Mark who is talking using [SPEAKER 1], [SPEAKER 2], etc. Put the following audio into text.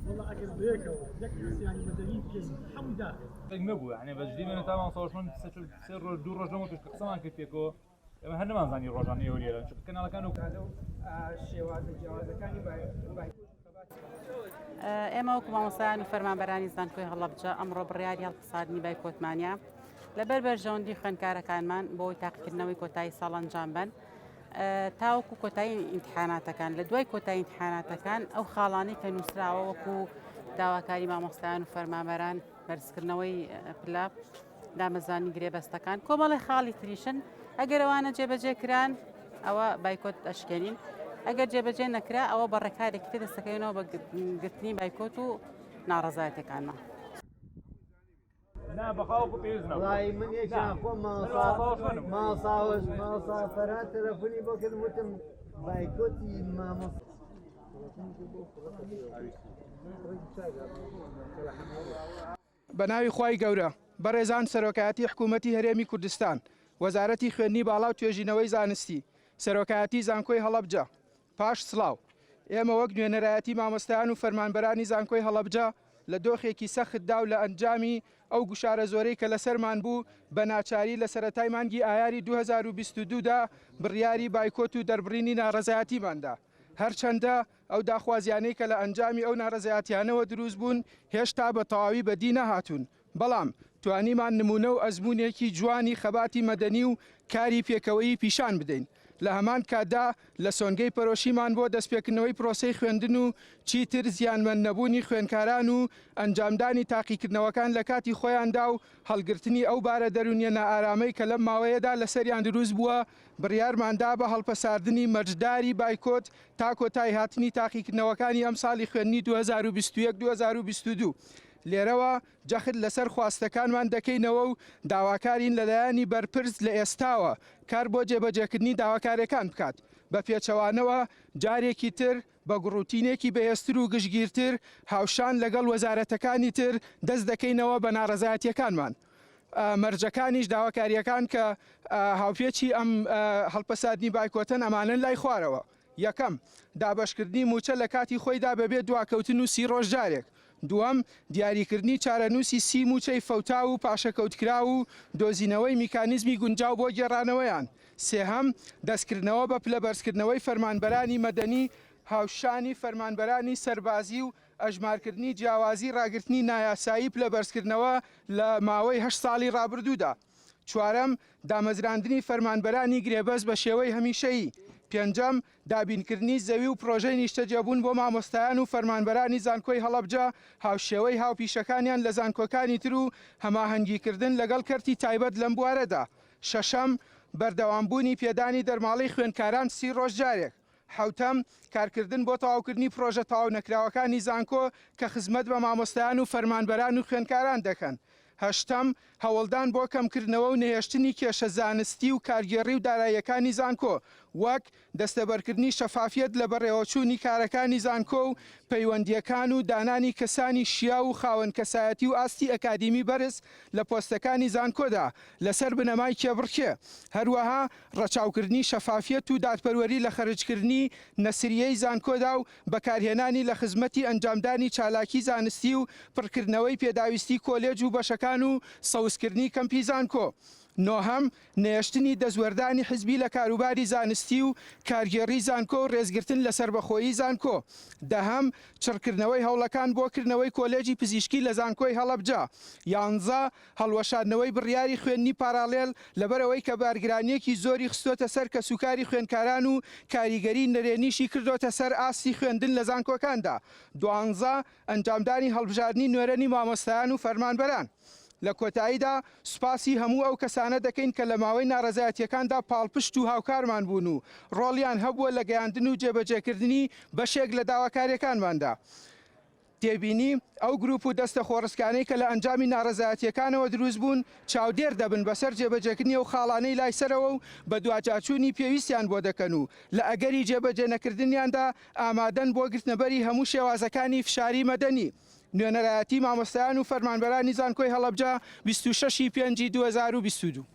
[SPEAKER 1] والله اجل بيك يعني مدنيين حمدا
[SPEAKER 2] نبوو يعني بەجددی من تاوان ساڵشمن سێ ڕۆژ دوو ڕۆژەوە توش قسەمان کرد پێکەوە ئێمە هەر نەمانزانی ڕۆژانەی وەریێرە چونکە کەناڵەکان و
[SPEAKER 3] شێوازە جیاوازەکانی
[SPEAKER 4] ئێمە وەکو مامۆستایان و فەرمانبەرانی زانکۆی هەڵەبجە ئەمڕۆ بڕیاری هەڵقساردنی بایکۆتمانە لەبەر بەرژەوەندی خوێندکارەکانمان بۆی تاقیکردنەوەی کۆتایی ساڵ ئەنجام بن تاوەکو کۆتایی ئیمتحاناتەکان لە دوای کۆتایی ئیمتحاناتەکان ئەو خاڵانەی کە نووسراوە وەکو داواکاری مامۆستایان و فەرمانبەران بەرزکردنەوەی پلاپ دامەزانی گرێبەستەکان کۆمەڵی خاڵی تریشن ئەگەر ئەوانە جێبەجێکران ئەوە بایکۆت ئەشکێنین ئەگەر جێبەجێ نەکرا ئەوە بەڕێکارێکی تر دەستەکەینەوە بە گرتنی بایکۆت و ناڕەزایەتەکانمان
[SPEAKER 2] نا بەخاوەکو پێویست نەبوو
[SPEAKER 5] والله من يشان قوم ما صاوز ما صافرات تلفوني بوكل متم بايكوتي ما
[SPEAKER 6] بەناوی خوای گەورە بەڕێزان سەرۆکایەتی حکوومەتی هەرێمی کوردستان وەزارەتی خوێندنی باڵا و توێژینەوەی زانستی سەرۆکایەتی زانکۆی هەڵەبجە پاش سڵاو ئێمە وەک نوێنەرایەتی مامۆستایان و فەرمانبەرانی زانکۆی هەڵەبجە لە دۆخێکی سەختدا و لە ئەنجامی ئەو گوشارە زۆرەی کە لەسەرمان بوو بە ناچاری لە سەرەتای مانگی ئایاری 2022دا بڕیاری بایکۆت و دەربڕینی ناڕەزایەتیماندا هەرچەندە ئەو داخوازیانەی کە لە ئەنجامی ئەو ناڕەزایەتیانەوە دروست بوون هێشتا بە تەواوی بەدی نەهاتوون بەڵام توانیمان نمونە و ئەزمونێکی جوانی خەباتی مەدەنی و کاری پێکەوەی پیشان بدەین لە هەمان کاتدا لە سۆنگەی پەرۆشیمان بۆ دەستپێکردنەوەی پرۆسەی خوێندن و چیتر زیانمەند نەبوونی خوێندکاران و ئەنجامدانی تاقیکردنەوەکان لە کاتی خۆیاندا و هەڵگرتنی ئەو بارە دەرونیە نائارامەی کە لەم ماوەیەدا لەسەریان دروست بووە بڕیارماندا بە هەڵپەساردنی مەرجداری بایکۆت تا کۆتایی هاتنی تاقیکردنەوەکانی ئەم ساڵی خوێندنی 2021-2022 لێرەوە جەخت لەسەر خواستەکانمان دەکەینەوە و داواکارین لەلایەنی بەرپرس لە ئێستاوە کار بۆ جێبەجێکردنی داواکارەکان بکات بە پێچەوانەوە جارێکی تر بە گڕوتینێکی بەهێزتر و گشتگیرتر هاوشان لەگەڵ وەزارەتەکانی تر دەست دەکەینەوە بە ناڕەزایەتیەکانمان مەرجەکانیش داواکاریەکان کە هاوپێچی ئەم هەڵپەساردنی بایکۆتن ئەمانن لای خوارەوە یەکەم دابەشکردنی موچە لە کاتی خۆیدا بەبێ دواکەوتن و 30 ڕۆژ جارێک دووەم دیاریکردنی چارەنووسی 30 موچەی فەوتا و پاشەکەوتکرا و دۆزینەوەی میکانیزمی گونجاو بۆ گێڕانەوەیان سێهەم دەستکردنەوە بە پلەبەرزکردنەوەی فەرمانبەرانی مەدەنی هاوشانی فەرمانبەرانی سەربازی و ئەژمارکردنی جیاوازی ڕاگررتنی نایاسایی پلەبەرزکردنەوە لە ماوەی 8 ساڵی ڕابردوودا چوارەم دامەزراندنی فەرمانبەرانی گرێبەست بە شێوەی هەمیشەیی پێنجەم دابینکردنی زەوی و پرۆژەی نیشتەجێبوون بۆ مامۆستایان و فەرمانبەرانی زانکۆی هەڵەبجە هاوشێوەی هاوپیشەکانیان لە زانکۆکانی تر و هەماهەنگیکردن لەگەڵ کەرتی تایبەت لەم بوارەدا شەشەم بەردەوامبوونی پێدانی دەرماڵی خوێندکاران 30 ڕۆژ جارێک حوتەم کارکردن بۆ تەواوکردنی پرۆژە تەواو نەکراوەکانی زانکۆ کە خزمەت بە مامۆستایان و فەرمانبەران و خوێندکاران دەکەن هەشتەم هەوڵدان بۆ کەمکردنەوە و نەهێشتنی کێشە زانستی و کارگێڕی و داراییەکانی زانکۆ وەک دەستەبەرکردنی شەفافیت لە بەڕێوەچوونی کارەکانی زانکۆ و پەیوەندیەکان و دانانی کەسانی شیا و خاوەن کەسایەتی و ئاستی ئەکادیمی بەرز لە پۆستەکانی زانکۆدا لەسەر بنەمای کێبڕکێ هەروەها ڕەچاوکردنی شەفافیت و دادپەروەری لە خەرجکردنی نەسریەی زانکۆدا و بەکارهێنانی لە خزمەتی ئەنجامدانی چالاکی زانستی و پڕکردنەوەی پێداویستی کۆلێج و بەشەکان و سەوزکردنی کەمپی زانکۆ نۆهەم نێشتنی دەزوەردانی حزبی لە کاروباری زانستی و کارگێڕی زانکۆ و ڕێزگرتن لە سربەخۆیی زانکۆ دەهەم چڕکردنەوەی هەوڵەکان بۆ کردنەوەی کۆلێجی پزیشکی لە زانکۆی هەڵەبجە یانزە هەڵوەشاندنەوەی بڕیاری خوێندنی پاراڵێل لەبەرەوەی کە بارگرانیەکی زۆری خستۆتە سەر کە سوکاری خوێندکاران و کاریگەری نەرێنیشی کردۆتە سەر ئاستی خوێندن لە زانکۆکاندا دوانزە ئەنجامدانی هەڵبژاردننی نوێرەنی مامۆستایان و فەرمانبەران لە کۆتاییدا سوپاسی هەموو ئەو کەسانە دەکەین کە لە ماوەی ناڕەزایەتیەکاندا پاڵپشت و هاوکارمان بوون و ڕۆڵیان هەبووە لە گەیاندن و جێبەجێکردنی بەشێک لە داواکاریەکانماندا تێبینی ئەو گروپ و دەستە خۆڕستکانەی کە لە ئەنجامی ناڕەزایەتیەکانەوە دروست بوون چاودێر دەبن بەسەر جێبەجێکردنی و خاڵانەی لایسەرەوە و بە دواجاچوونی پێویستیان بۆ دەکەن و لە ئەگەری جێبەجێ نەکردنیاندا ئامادەن بۆ گرتنەبەری هەموو شێوازەکانی فشاری مەدەنی نوێنەرایەتی مامۆستایان و فەرمانبەرانی زانکۆی هەڵەبجە 26 پێنجی 2022